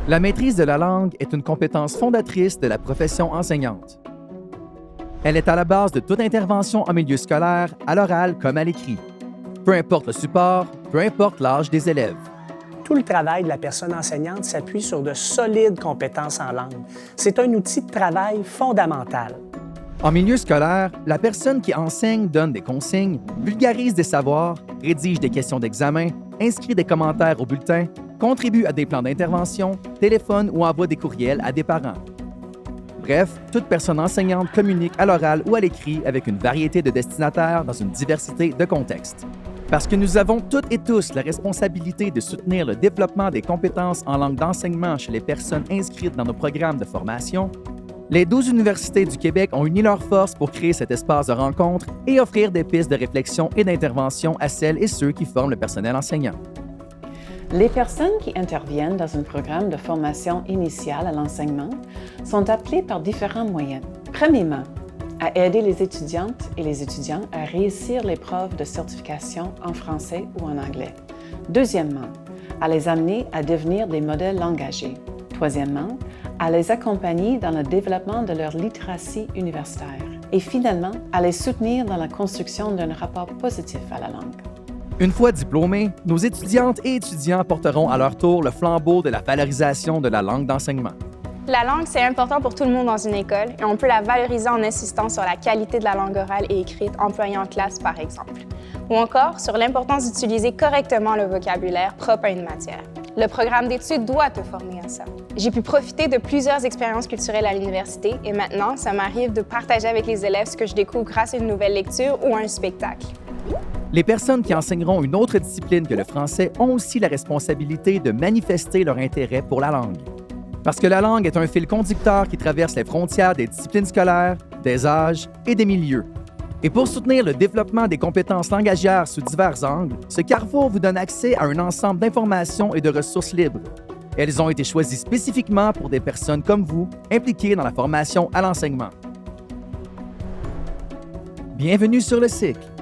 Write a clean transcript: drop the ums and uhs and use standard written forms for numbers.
La maîtrise de la langue est une compétence fondatrice de la profession enseignante. Elle est à la base de toute intervention en milieu scolaire, à l'oral comme à l'écrit. Peu importe le support, peu importe l'âge des élèves. Tout le travail de la personne enseignante s'appuie sur de solides compétences en langue. C'est un outil de travail fondamental. En milieu scolaire, la personne qui enseigne donne des consignes, vulgarise des savoirs, rédige des questions d'examen, inscrit des commentaires au bulletin, contribue à des plans d'intervention, téléphone ou envoie des courriels à des parents. Bref, toute personne enseignante communique à l'oral ou à l'écrit avec une variété de destinataires dans une diversité de contextes. Parce que nous avons toutes et tous la responsabilité de soutenir le développement des compétences en langue d'enseignement chez les personnes inscrites dans nos programmes de formation, les 12 universités du Québec ont uni leurs forces pour créer cet espace de rencontre et offrir des pistes de réflexion et d'intervention à celles et ceux qui forment le personnel enseignant. Les personnes qui interviennent dans un programme de formation initiale à l'enseignement sont appelées par différents moyens. Premièrement, à aider les étudiantes et les étudiants à réussir l'épreuve de certification en français ou en anglais. Deuxièmement, à les amener à devenir des modèles engagés. Troisièmement, à les accompagner dans le développement de leur littératie universitaire. Et finalement, à les soutenir dans la construction d'un rapport positif à la langue. Une fois diplômés, nos étudiantes et étudiants porteront à leur tour le flambeau de la valorisation de la langue d'enseignement. La langue, c'est important pour tout le monde dans une école et on peut la valoriser en insistant sur la qualité de la langue orale et écrite employée en classe, par exemple. Ou encore sur l'importance d'utiliser correctement le vocabulaire propre à une matière. Le programme d'études doit te former à ça. J'ai pu profiter de plusieurs expériences culturelles à l'université et maintenant, ça m'arrive de partager avec les élèves ce que je découvre grâce à une nouvelle lecture ou à un spectacle. Les personnes qui enseigneront une autre discipline que le français ont aussi la responsabilité de manifester leur intérêt pour la langue. Parce que la langue est un fil conducteur qui traverse les frontières des disciplines scolaires, des âges et des milieux. Et pour soutenir le développement des compétences langagières sous divers angles, ce carrefour vous donne accès à un ensemble d'informations et de ressources libres. Elles ont été choisies spécifiquement pour des personnes comme vous, impliquées dans la formation à l'enseignement. Bienvenue sur le cycle.